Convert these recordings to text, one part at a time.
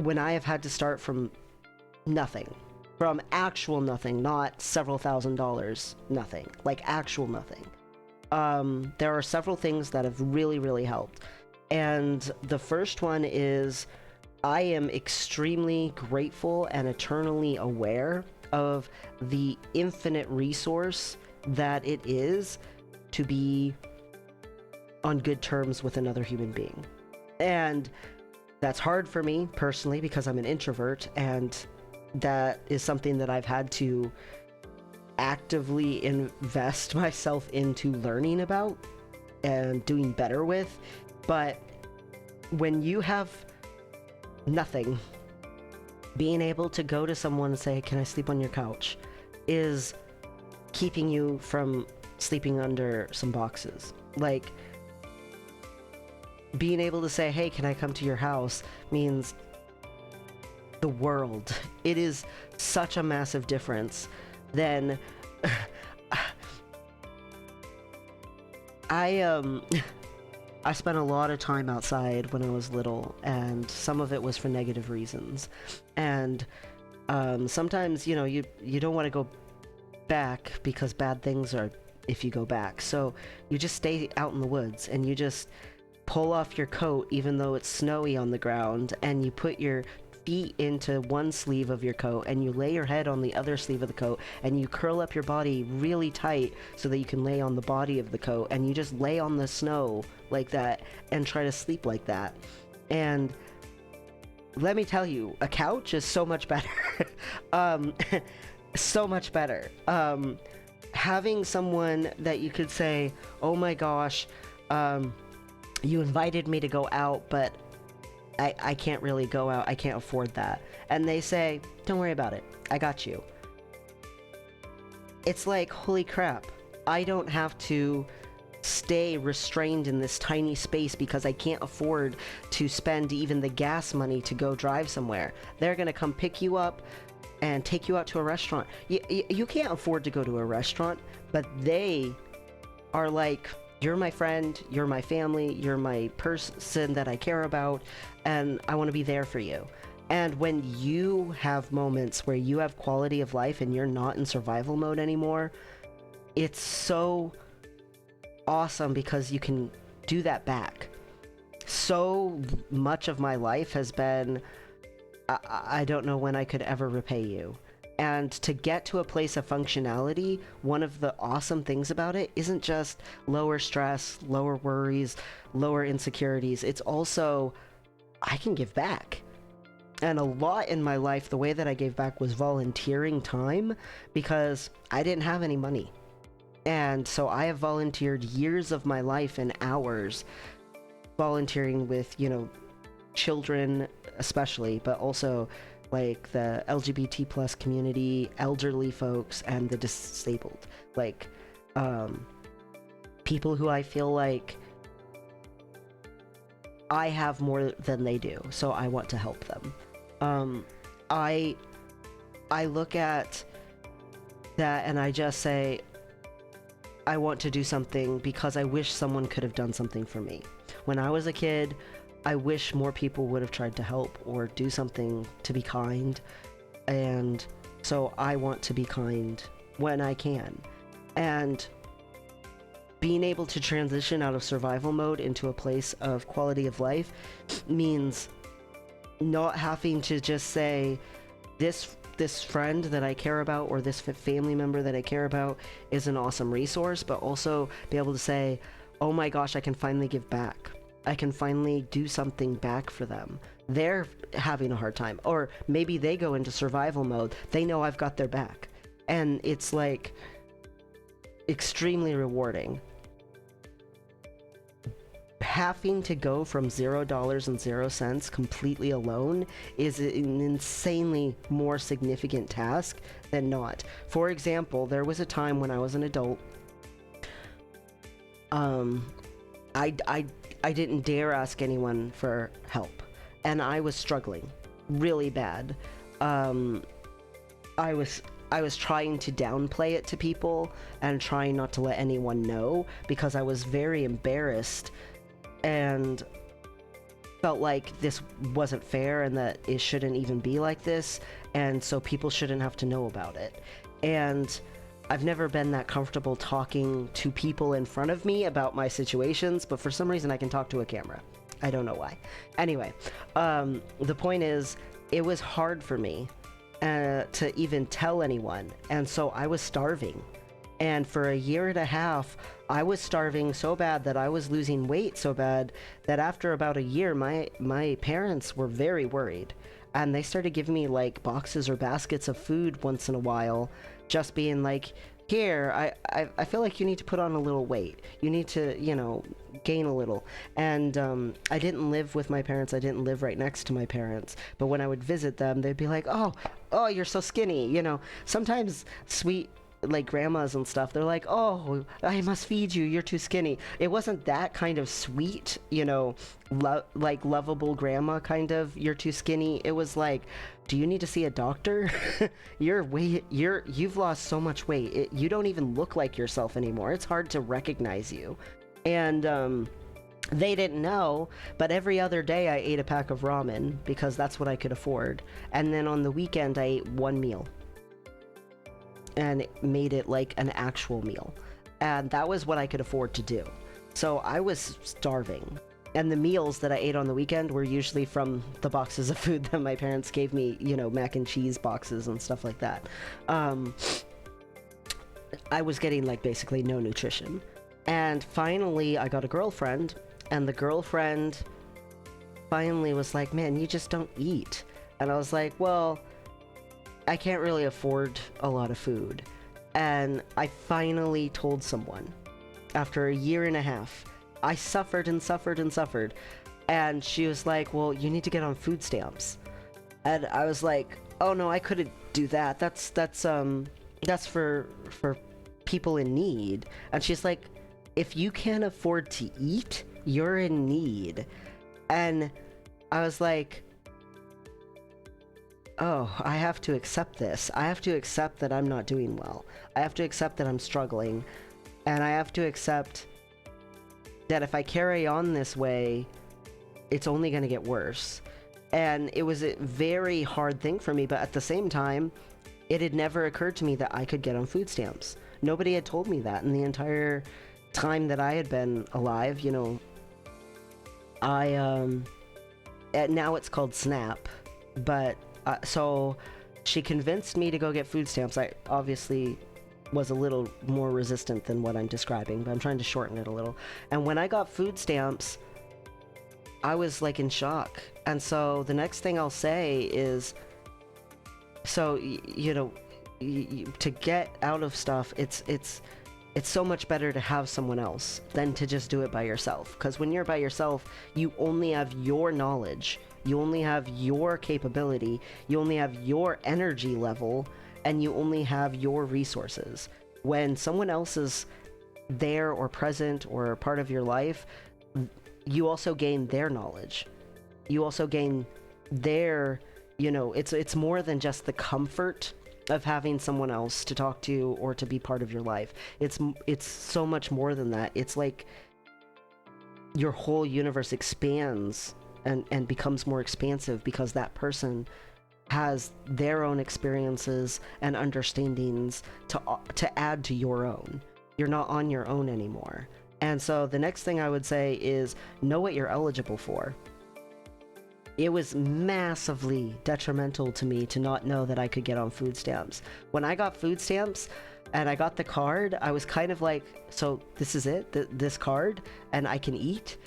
when I have had to start from nothing, from actual nothing, not several $1,000s, nothing, like actual nothing. There are several things that have really, really helped. And the first one is I am extremely grateful and eternally aware of the infinite resource that it is to be on good terms with another human being. And that's hard for me personally because I'm an introvert, and that is something that I've had to actively invest myself into learning about and doing better with. But when you have nothing, being able to go to someone and say, "Can I sleep on your couch?" is keeping you from sleeping under some boxes. Like, being able to say, "Hey, can I come to your house?" means the world. It is such a massive difference than I spent a lot of time outside when I was little, and some of it was for negative reasons. And sometimes, you know, you don't want to go back because bad things are if you go back. So you just stay out in the woods and you just pull off your coat even though it's snowy on the ground, and you put your feet into one sleeve of your coat and you lay your head on the other sleeve of the coat, and you curl up your body really tight so that you can lay on the body of the coat, and you just lay on the snow like that and try to sleep like that. And let me tell you, a couch is so much better. So much better. Having someone that you could say, "Oh my gosh, you invited me to go out, but I can't really go out. I can't afford that." And they say, "Don't worry about it. I got you." It's like, holy crap. I don't have to stay restrained in this tiny space because I can't afford to spend even the gas money to go drive somewhere. They're going to come pick you up and take you out to a restaurant. You can't afford to go to a restaurant, but they are like, "You're my friend, you're my family, you're my person that I care about, and I want to be there for you." And when you have moments where you have quality of life and you're not in survival mode anymore, it's so awesome because you can do that back. So much of my life has been, I don't know when I could ever repay you. And to get to a place of functionality, one of the awesome things about it isn't just lower stress, lower worries, lower insecurities. It's also, I can give back. And a lot in my life, the way that I gave back was volunteering time, because I didn't have any money. And so I have volunteered years of my life and hours volunteering with, you know, children especially, but also like the LGBT plus community, elderly folks, and the disabled. Like, people who I feel like I have more than they do, so I want to help them. I look at that and I just say, I want to do something because I wish someone could have done something for me. When I was a kid, I wish more people would have tried to help or do something to be kind, and so I want to be kind when I can. And being able to transition out of survival mode into a place of quality of life means not having to just say, this friend that I care about or this family member that I care about is an awesome resource, but also be able to say, oh my gosh, I can finally give back. I can finally do something back for them. They're having a hard time, or maybe they go into survival mode. They know I've got their back, and it's like extremely rewarding. Having to go from $0 completely alone is an insanely more significant task than not. For example, there was a time when I was an adult, I didn't dare ask anyone for help, and I was struggling really bad. I was trying to downplay it to people and trying not to let anyone know because I was very embarrassed. And felt like this wasn't fair and that it shouldn't even be like this, and so people shouldn't have to know about it. And I've never been that comfortable talking to people in front of me about my situations, but for some reason I can talk to a camera. I don't know why. Anyway, the point is, it was hard for me to even tell anyone, and so I was starving. And for a year and a half, I was starving so bad that I was losing weight so bad that after about a year, my parents were very worried. And they started giving me like boxes or baskets of food once in a while, just being like, here, I feel like you need to put on a little weight. You need to, you know, gain a little. And I didn't live with my parents. I didn't live right next to my parents. But when I would visit them, they'd be like, oh, you're so skinny. You know, sometimes sweet, like grandmas and stuff, they're like, oh, I must feed you, you're too skinny. It wasn't that kind of sweet, you know, like lovable grandma kind of, you're too skinny. It was like, do you need to see a doctor? You've lost so much weight. You don't even look like yourself anymore. It's hard to recognize you. And they didn't know, but every other day I ate a pack of ramen because that's what I could afford. And then on the weekend I ate one meal and made it like an actual meal. And that was what I could afford to do. So I was starving. And the meals that I ate on the weekend were usually from the boxes of food that my parents gave me, you know, mac and cheese boxes and stuff like that. I was getting like basically no nutrition. And finally I got a girlfriend, and the girlfriend finally was like, man, you just don't eat. And I was like, well, I can't really afford a lot of food. And I finally told someone after a year and a half. I suffered and suffered and suffered. And she was like, well, you need to get on food stamps. And I was like, oh no, I couldn't do that. That's for people in need. And she's like, if you can't afford to eat, you're in need. And I was like, oh, I have to accept this. I have to accept that I'm not doing well. I have to accept that I'm struggling. And I have to accept that if I carry on this way, it's only going to get worse. And it was a very hard thing for me, but at the same time, it had never occurred to me that I could get on food stamps. Nobody had told me that in the entire time that I had been alive. You know, now it's called SNAP, but so she convinced me to go get food stamps. I obviously was a little more resistant than what I'm describing, but I'm trying to shorten it a little. And when I got food stamps, I was like in shock. And so the next thing I'll say is, so you know, to get out of stuff, it's so much better to have someone else than to just do it by yourself. Because when you're by yourself, you only have your knowledge, you only have your capability, you only have your energy level, and you only have your resources. When someone else is there or present or part of your life, you also gain their knowledge. You also gain their, you know, it's more than just the comfort of having someone else to talk to or to be part of your life. It's so much more than that. It's like your whole universe expands and becomes more expansive because that person has their own experiences and understandings to add to your own. You're not on your own anymore. And so the next thing I would say is know what you're eligible for. It was massively detrimental to me to not know that I could get on food stamps. When I got food stamps and I got the card, I was kind of like, so this is it, this card, and I can eat?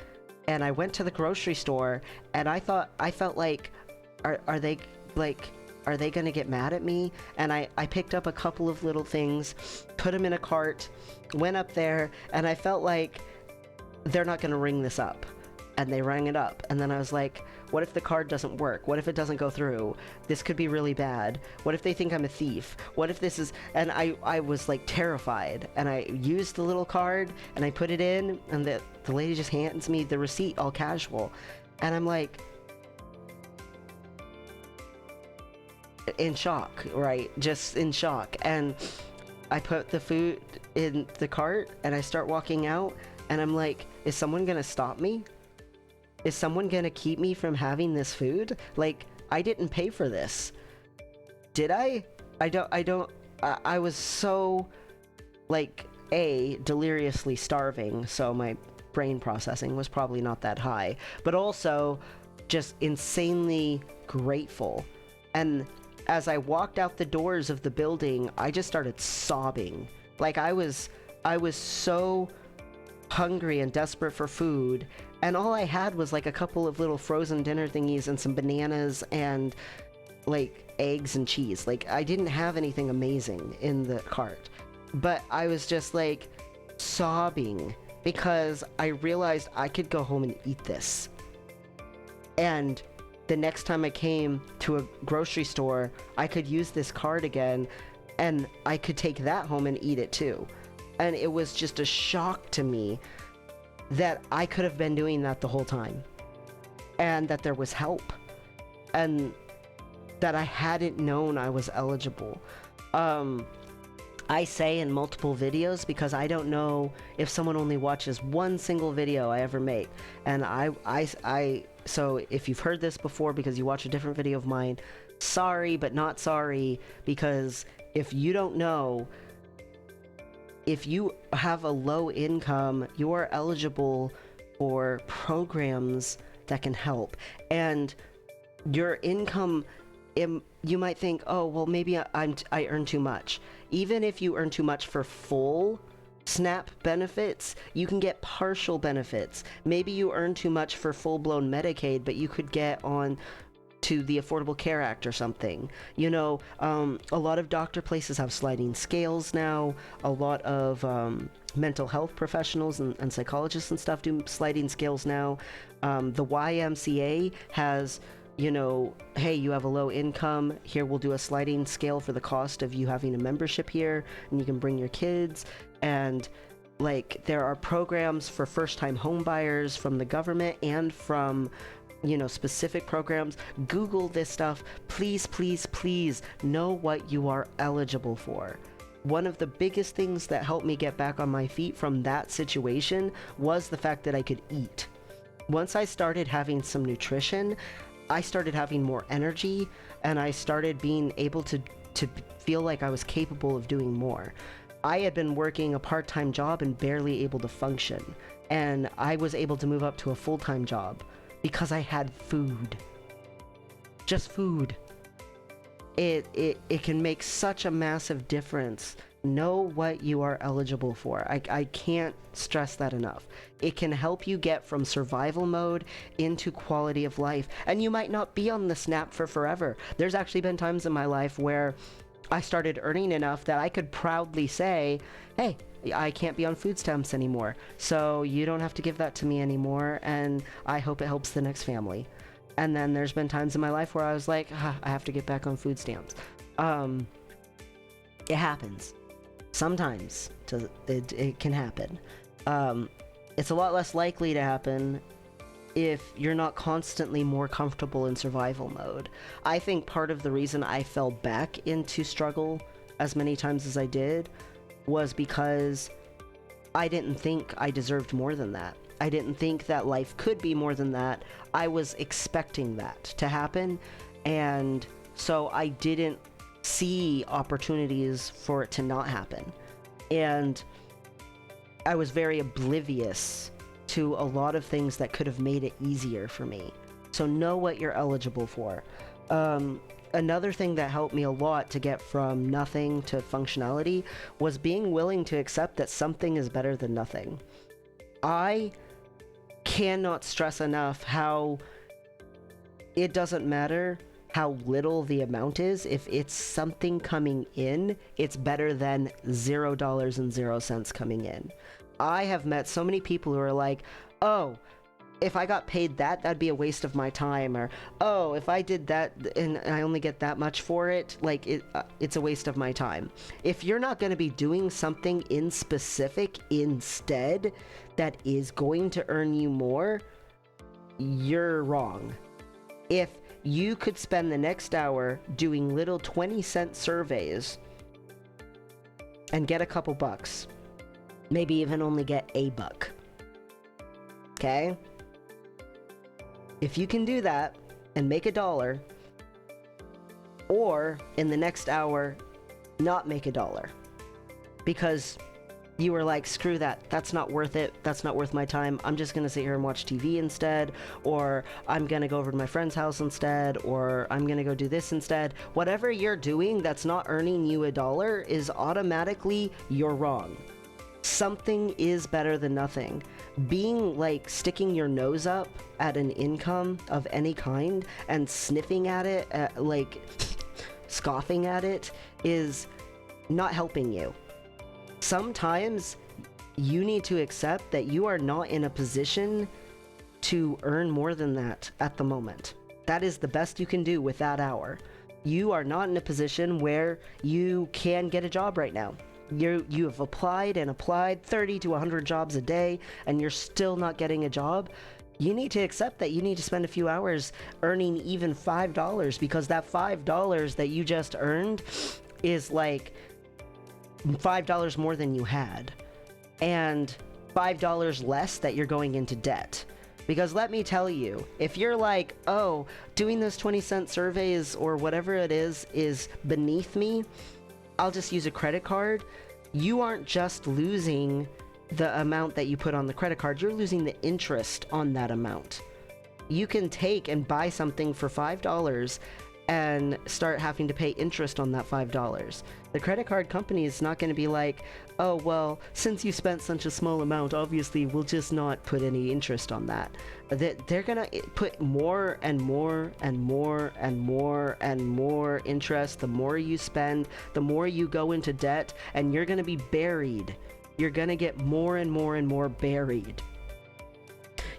And I went to the grocery store and I felt like, are they going to get mad at me? And I picked up a couple of little things, put them in a cart, went up there, and I felt like they're not going to ring this up. And they rang it up. And then I was like, what if the card doesn't work? What if it doesn't go through? This could be really bad. What if they think I'm a thief? What if this is... And I was like terrified. And I used the little card and I put it in, and the lady just hands me the receipt all casual. And I'm like... in shock, right? Just in shock. And I put the food in the cart and I start walking out and I'm like, is someone gonna stop me? Is someone gonna keep me from having this food? Like, I didn't pay for this. Did I? I was so, like, deliriously starving, so my brain processing was probably not that high, but also just insanely grateful. And as I walked out the doors of the building, I just started sobbing. Like, I was so hungry and desperate for food, and all I had was like a couple of little frozen dinner thingies and some bananas and like eggs and cheese. Like, I didn't have anything amazing in the cart, but I was just like sobbing because I realized I could go home and eat this. And the next time I came to a grocery store, I could use this card again, and I could take that home and eat it too. And it was just a shock to me that I could have been doing that the whole time, and that there was help, and that I hadn't known I was eligible. I say in multiple videos because I don't know if someone only watches one single video I ever make. And so if you've heard this before because you watch a different video of mine, sorry, but not sorry, because if you don't know, if you have a low income, you are eligible for programs that can help. And your income, you might think, oh, well, maybe I earn too much. Even if you earn too much for full SNAP benefits, you can get partial benefits. Maybe you earn too much for full-blown Medicaid, but you could get on to the Affordable Care Act or something. You know, a lot of doctor places have sliding scales now. A lot of mental health professionals and psychologists and stuff do sliding scales now. The YMCA has, you know, hey, you have a low income, here we'll do a sliding scale for the cost of you having a membership here, and you can bring your kids. And like, there are programs for first-time home buyers from the government and from, you know, specific programs. Google this stuff. Please, please, please know what you are eligible for. One of the biggest things that helped me get back on my feet from that situation was the fact that I could eat. Once I started having some nutrition, I started having more energy, and I started being able to feel like I was capable of doing more. I had been working a part-time job and barely able to function, and I was able to move up to a full-time job because I had food. Just food. It can make such a massive difference. Know what you are eligible for. I can't stress that enough. It can help you get from survival mode into quality of life. And you might not be on the SNAP for forever. There's actually been times in my life where I started earning enough that I could proudly say, hey, I can't be on food stamps anymore, so you don't have to give that to me anymore, and I hope it helps the next family. And then there's been times in my life where I was like, I have to get back on food stamps. It happens. Sometimes it can happen. It's a lot less likely to happen if you're not constantly more comfortable in survival mode. I think part of the reason I fell back into struggle as many times as I did was because I didn't think I deserved more than that. I didn't think that life could be more than that. I was expecting that to happen, and so I didn't see opportunities for it to not happen. And I was very oblivious to a lot of things that could have made it easier for me. So know what you're eligible for. Another thing that helped me a lot to get from nothing to functionality was being willing to accept that something is better than nothing. I cannot stress enough how it doesn't matter how little the amount is. If it's something coming in, it's better than $0.00 coming in. I have met so many people who are like, oh, if I got paid that, that'd be a waste of my time, or oh, if I did that and I only get that much for it, like it's a waste of my time. If you're not going to be doing something in specific instead that is going to earn you more, you're wrong. If you could spend the next hour doing little 20-cent surveys and get a couple bucks, maybe even only get $1, okay? If you can do that and make $1, or in the next hour, not make $1, because you were like, screw that, that's not worth it, that's not worth my time, I'm just gonna sit here and watch TV instead, or I'm gonna go over to my friend's house instead, or I'm gonna go do this instead. Whatever you're doing that's not earning you $1 is automatically you're wrong. Something is better than nothing. Being like sticking your nose up at an income of any kind and sniffing at it, like scoffing at it, is not helping you. Sometimes you need to accept that you are not in a position to earn more than that at the moment. That is the best you can do with that hour. You are not in a position where you can get a job right now. You have applied and applied 30 to 100 jobs a day, and you're still not getting a job. You need to accept that you need to spend a few hours earning even $5, because that $5 that you just earned is like $5 more than you had, and $5 less that you're going into debt. Because let me tell you, if you're like, oh, doing those 20-cent surveys or whatever it is beneath me, I'll just use a credit card. You aren't just losing the amount that you put on the credit card, you're losing the interest on that amount. You can take and buy something for $5 and start having to pay interest on that $5. The credit card company is not going to be like, oh, well, since you spent such a small amount, obviously we'll just not put any interest on that. They're going to put more and more and more and more and more interest. The more you spend, the more you go into debt, and you're going to be buried. You're going to get more and more and more buried.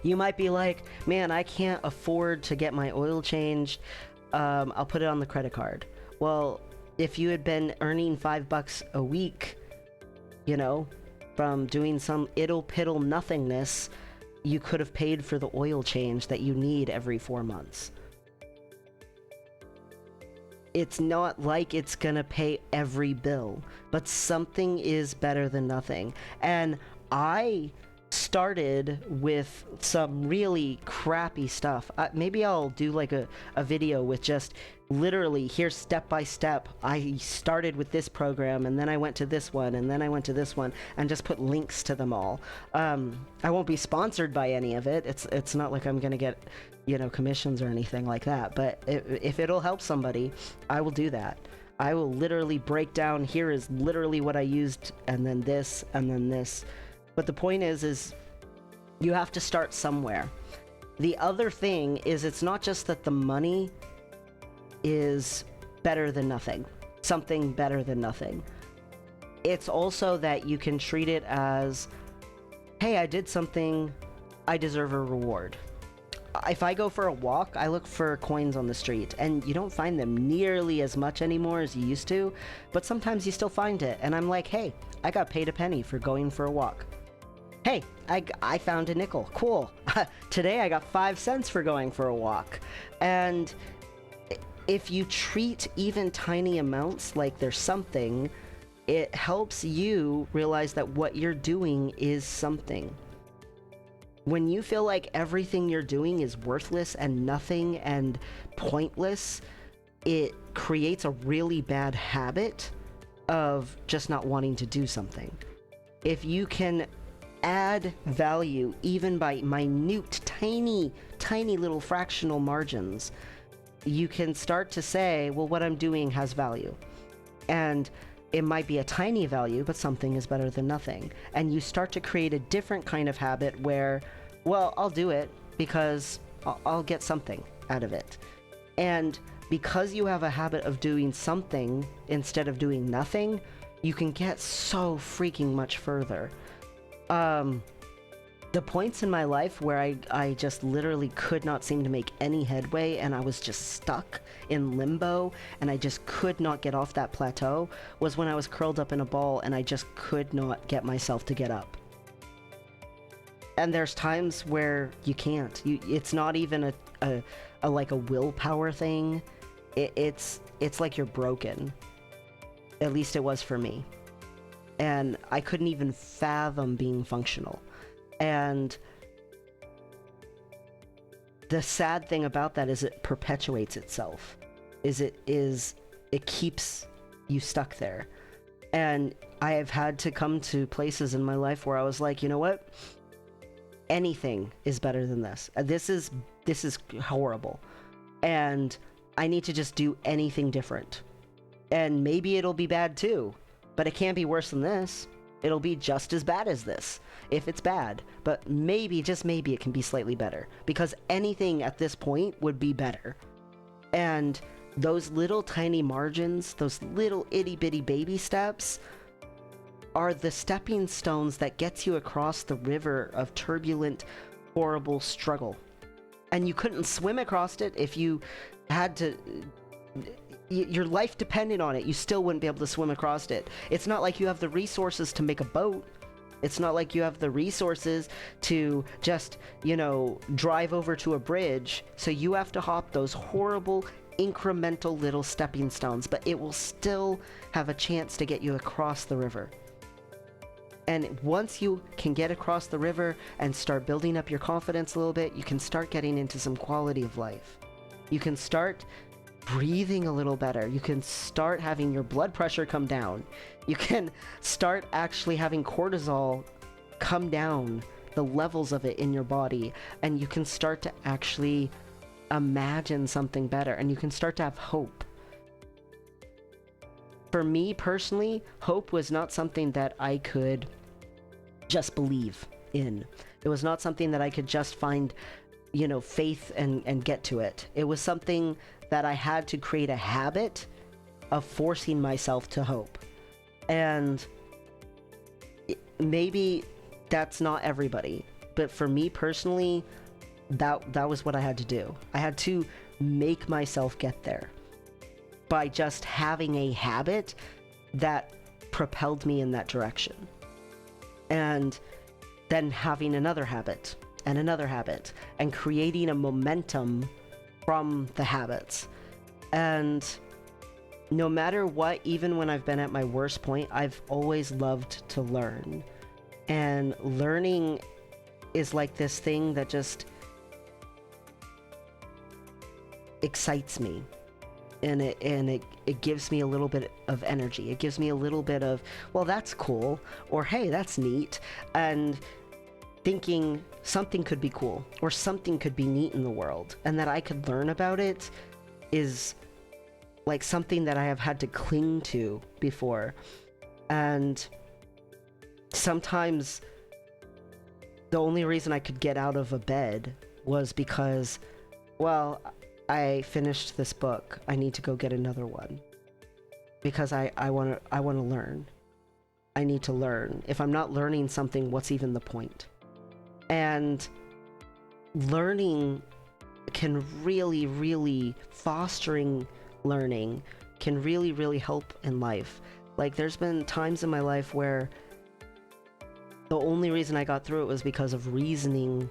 You might be like, man, I can't afford to get my oil changed. I'll put it on the credit card. Well, if you had been earning $5 a week, you know, from doing some piddle nothingness, you could have paid for the oil change that you need every 4 months. It's not like it's gonna pay every bill, but something is better than nothing. And I started with some really crappy stuff. Maybe I'll do like a video with just literally, here's step by step. I started with this program, and then I went to this one, and then I went to this one, and just put links to them all. I won't be sponsored by any of it. It's not like I'm gonna get, you know, commissions or anything like that, but if it'll help somebody, I will do that. I will literally break down, here is literally what I used, and then this, and then this. But the point is you have to start somewhere. The other thing is, it's not just that the money is better than nothing, something better than nothing. It's also that you can treat it as, hey, I did something, I deserve a reward. If I go for a walk, I look for coins on the street, and you don't find them nearly as much anymore as you used to, but sometimes you still find it, and I'm like, hey, I got paid a penny for going for a walk. Hey, I found a nickel. Cool. Today I got 5 cents for going for a walk. And if you treat even tiny amounts like there's something, it helps you realize that what you're doing is something. When you feel like everything you're doing is worthless and nothing and pointless, it creates a really bad habit of just not wanting to do something. If you can add value even by minute, tiny little fractional margins, you can start to say, well, what I'm doing has value. And it might be a tiny value, but something is better than nothing. And you start to create a different kind of habit where, well, I'll do it because I'll get something out of it. And because you have a habit of doing something instead of doing nothing, you can get so freaking much further. The points in my life where I just literally could not seem to make any headway, and I was just stuck in limbo, and I just could not get off that plateau, was when I was curled up in a ball and I just could not get myself to get up. And there's times where you can't. It's not even a like a willpower thing. It's like you're broken. At least it was for me. And I couldn't even fathom being functional. And the sad thing about that is it perpetuates itself. It keeps you stuck there. And I have had to come to places in my life where I was like, you know what? Anything is better than this. This is horrible. And I need to just do anything different. And maybe it'll be bad too, but it can't be worse than this. It'll be just as bad as this, if it's bad. But maybe, just maybe, it can be slightly better. Because anything at this point would be better. And those little tiny margins, those little itty bitty baby steps, are the stepping stones that gets you across the river of turbulent, horrible struggle. And you couldn't swim across it if you had to... your life depended on it. You still wouldn't be able to swim across it. It's not like you have the resources to make a boat. It's not like you have the resources to just, drive over to a bridge. So you have to hop those horrible, incremental little stepping stones, but it will still have a chance to get you across the river. And once you can get across the river and start building up your confidence a little bit, you can start getting into some quality of life. You can start breathing a little better. You can start having your blood pressure come down. You can start actually having cortisol come down, the levels of it in your body, and you can start to actually imagine something better, and you can start to have hope. For me personally, hope was not something that I could just believe in. It was not something that I could just find, faith and get to it. It was something that I had to create a habit of forcing myself to hope. And maybe that's not everybody, but for me personally, that was what I had to do. I had to make myself get there by just having a habit that propelled me in that direction. And then having another habit and another habit and creating a momentum from the habits. And no matter what, even when I've been at my worst point, I've always loved to learn. And learning is like this thing that just excites me. And it gives me a little bit of energy. It gives me a little bit of, well, that's cool, or hey, that's neat. And thinking something could be cool, or something could be neat in the world, and that I could learn about it is like something that I have had to cling to before. And sometimes the only reason I could get out of a bed was because, well, I finished this book. I need to go get another one. Because I want to learn. I need to learn. If I'm not learning something, what's even the point? And learning can really fostering learning can really help in life. Like, there's been times in my life where the only reason I got through it was because of reasoning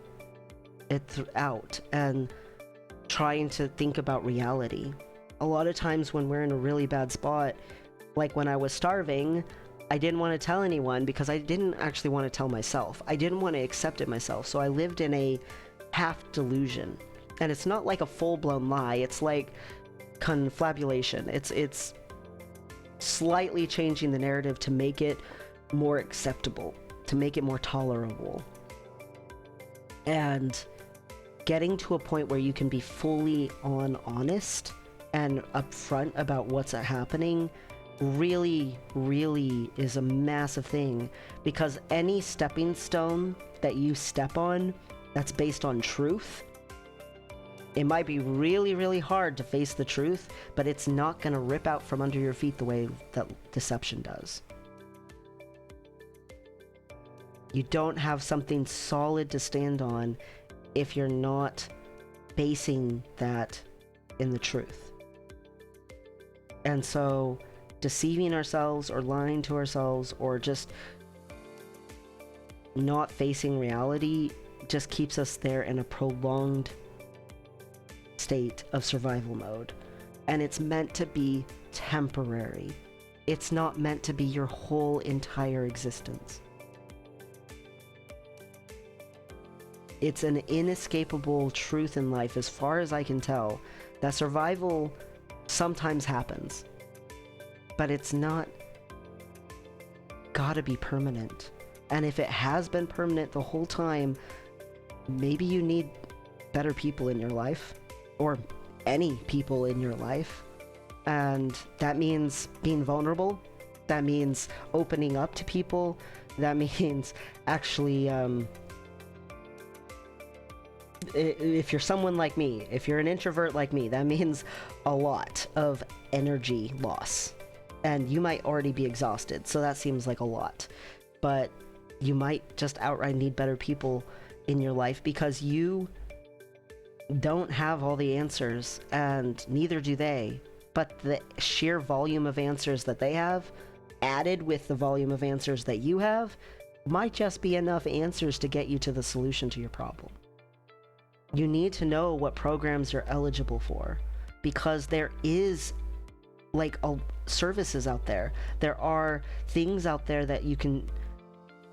it out and trying to think about reality. A lot of times when we're in a really bad spot, like when I was starving, I didn't want to tell anyone because I didn't actually want to tell myself. I didn't want to accept it myself. So I lived in a half delusion. And it's not like a full-blown lie. It's like confabulation. It's slightly changing the narrative to make it more acceptable, to make it more tolerable. And getting to a point where you can be fully honest and upfront about what's happening really is a massive thing, because any stepping stone that you step on that's based on truth, it might be really hard to face the truth, but it's not going to rip out from under your feet the way that deception does. You don't have something solid to stand on if you're not basing that in the truth. And so deceiving ourselves or lying to ourselves or just not facing reality just keeps us there in a prolonged state of survival mode. And it's meant to be temporary. It's not meant to be your whole entire existence. It's an inescapable truth in life, as far as I can tell, that survival sometimes happens. But it's not gotta be permanent. And if it has been permanent the whole time, maybe you need better people in your life, or any people in your life. And that means being vulnerable. That means opening up to people. That means actually, if you're someone like me, if you're an introvert like me, that means a lot of energy loss. And you might already be exhausted, so that seems like a lot. But you might just outright need better people in your life because you don't have all the answers, and neither do they. But the sheer volume of answers that they have, added with the volume of answers that you have, might just be enough answers to get you to the solution to your problem. You need to know what programs you're eligible for, because there is like services out there. There are things out there that you can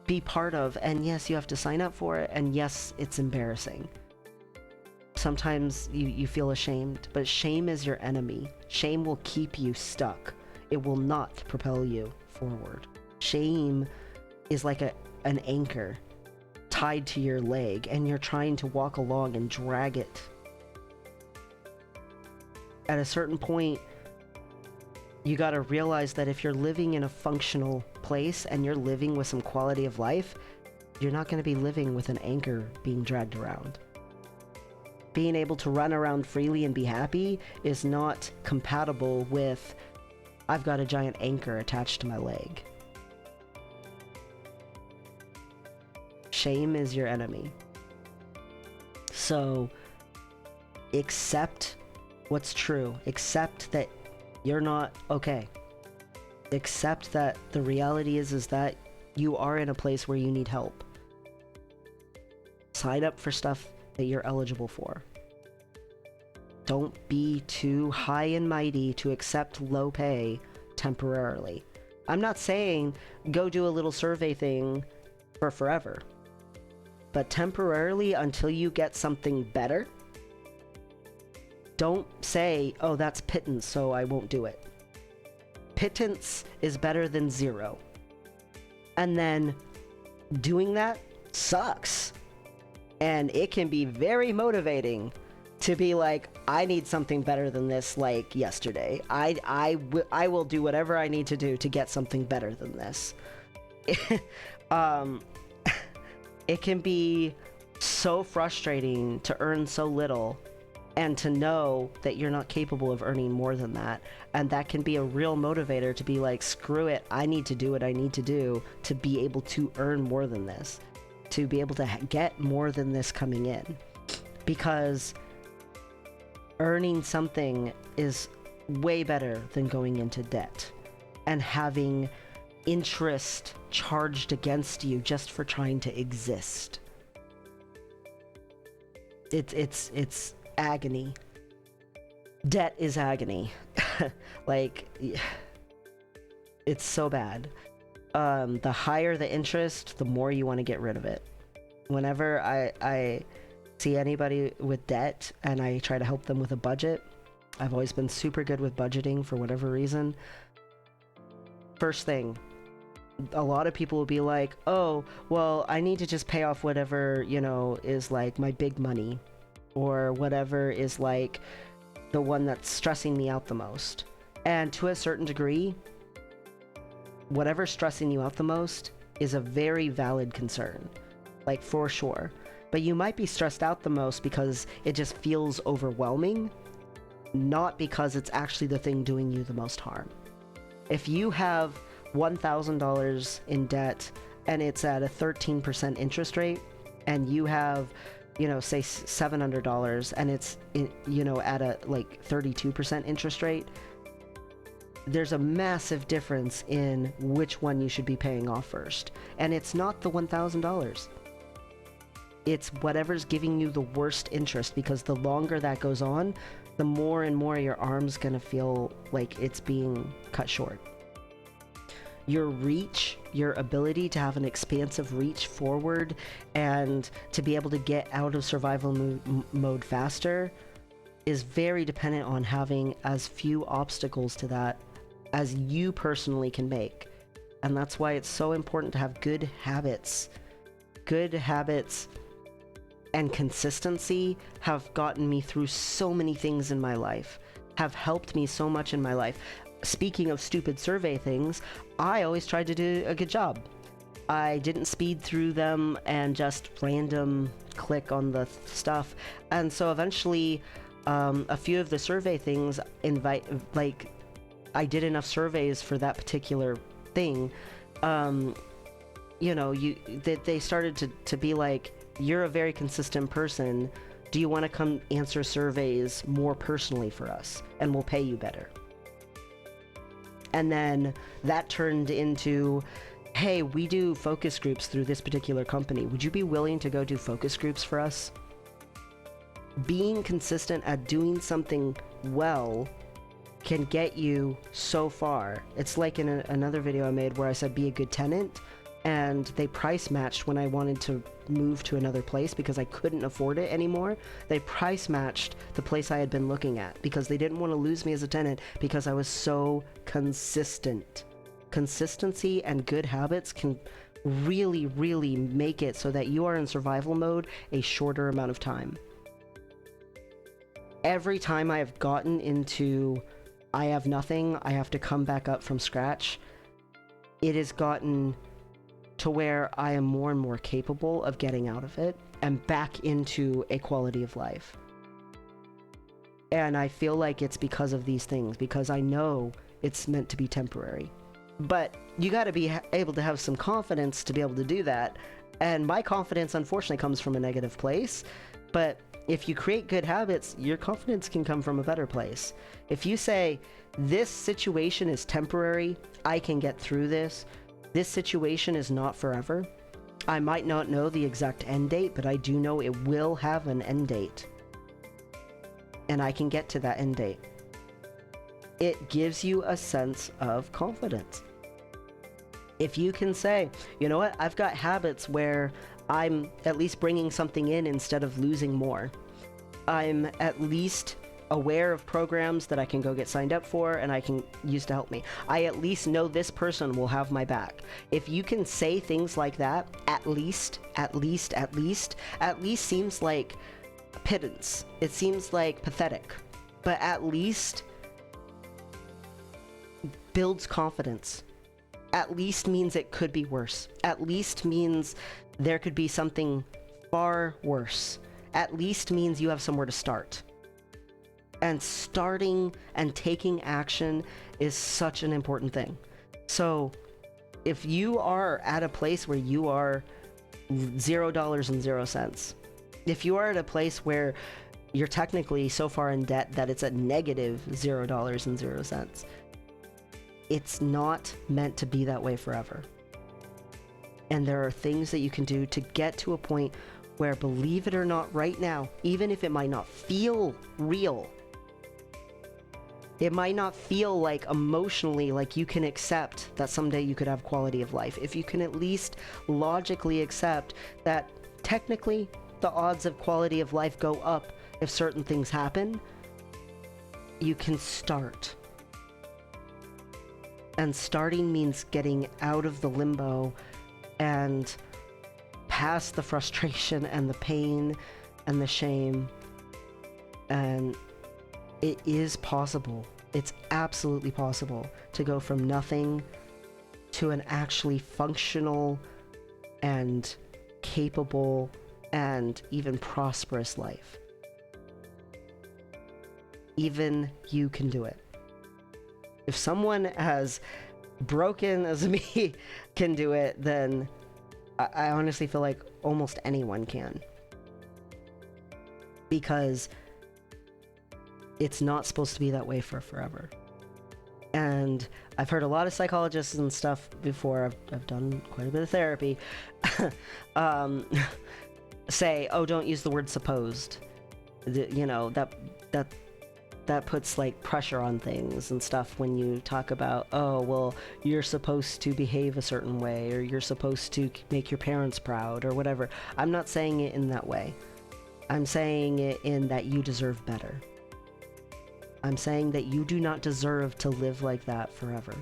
be part of, and yes, you have to sign up for it, and yes, it's embarrassing. Sometimes you feel ashamed, but shame is your enemy. Shame will keep you stuck. It will not propel you forward. Shame is like an anchor tied to your leg, and you're trying to walk along and drag it. At a certain point, you gotta realize that if you're living in a functional place and you're living with some quality of life, you're not gonna be living with an anchor being dragged around. Being able to run around freely and be happy is not compatible with, I've got a giant anchor attached to my leg. Shame is your enemy. So, accept what's true. Accept that you're not okay. Accept that the reality is that you are in a place where you need help. Sign up for stuff that you're eligible for. Don't be too high and mighty to accept low pay temporarily. I'm not saying go do a little survey thing for forever, but temporarily until you get something better. Don't say, oh, that's pittance, so I won't do it. Pittance is better than zero. And then doing that sucks. And it can be very motivating to be like, I need something better than this, like yesterday. I will do whatever I need to do to get something better than this. It can be so frustrating to earn so little and to know that you're not capable of earning more than that. And that can be a real motivator to be like, screw it, I need to do what I need to do to be able to earn more than this, to be able to get more than this coming in. Because earning something is way better than going into debt and having interest charged against you just for trying to exist. It's agony. Debt is agony. Like, it's so bad. The higher the interest, the more you want to get rid of it. Whenever I see anybody with debt and I try to help them with a budget, I've always been super good with budgeting for whatever reason. First thing, a lot of people will be like, oh, well, I need to just pay off whatever, is like my big money, or whatever is like the one that's stressing me out the most. And to a certain degree, whatever's stressing you out the most is a very valid concern, like for sure. But you might be stressed out the most because it just feels overwhelming, not because it's actually the thing doing you the most harm. If you have $1,000 in debt and it's at a 13% interest rate, and you have, say $700 and it's, at a like 32% interest rate, there's a massive difference in which one you should be paying off first. And it's not the $1,000. It's whatever's giving you the worst interest, because the longer that goes on, the more and more your arm's gonna feel like it's being cut short. your reach, your ability to have an expansive reach forward and to be able to get out of survival mode faster is very dependent on having as few obstacles to that as you personally can make. And that's why it's so important to have good habits. Good habits and consistency have gotten me through so many things in my life, have helped me so much in my life. Speaking of stupid survey things, I always tried to do a good job. I didn't speed through them and just random click on the stuff. And so eventually, a few of the survey things I did enough surveys for that particular thing. You know, they started to be like, you're a very consistent person. Do you want to come answer surveys more personally for us? And we'll pay you better. And then that turned into, hey, we do focus groups through this particular company. Would you be willing to go do focus groups for us? Being consistent at doing something well can get you so far. It's like in another video I made where I said be a good tenant, and they price matched when I wanted to move to another place because I couldn't afford it anymore. They price matched the place I had been looking at because they didn't want to lose me as a tenant because I was so consistent. Consistency and good habits can really, really make it so that you are in survival mode a shorter amount of time. Every time I have gotten into I have nothing, I have to come back up from scratch, it has gotten to where I am more and more capable of getting out of it and back into a quality of life. And I feel like it's because of these things, because I know it's meant to be temporary. But you got to be able to have some confidence to be able to do that. And my confidence, unfortunately, comes from a negative place. But if you create good habits, your confidence can come from a better place. If you say, this situation is temporary, I can get through this. This situation is not forever. I might not know the exact end date, but I do know it will have an end date. And I can get to that end date. It gives you a sense of confidence. If you can say, you know what, I've got habits where I'm at least bringing something in instead of losing more. I'm at least aware of programs that I can go get signed up for and I can use to help me. I at least know this person will have my back. If you can say things like that, at least seems like pittance. It seems like pathetic. But at least builds confidence. At least means it could be worse. At least means there could be something far worse. At least means you have somewhere to start. And starting and taking action is such an important thing. So if you are at a place where you are $0.00, if you are at a place where you're technically so far in debt that it's a negative $0.00, it's not meant to be that way forever. And there are things that you can do to get to a point where, believe it or not, right now, even if it might not feel real, it might not feel like emotionally like you can accept that someday you could have quality of life. If you can at least logically accept that technically the odds of quality of life go up if certain things happen, you can start. And starting means getting out of the limbo and past the frustration and the pain and the shame. And it is possible. It's absolutely possible to go from nothing to an actually functional and capable and even prosperous life. Even you can do it. If someone as broken as me can do it, then I honestly feel like almost anyone can. Because it's not supposed to be that way for forever. And I've heard a lot of psychologists and stuff before, I've done quite a bit of therapy, say, oh, don't use the word supposed. You know, that that puts like pressure on things and stuff when you talk about, oh, well, you're supposed to behave a certain way, or you're supposed to make your parents proud, or whatever. I'm not saying it in that way. I'm saying it in that you deserve better. I'm saying that you do not deserve to live like that forever.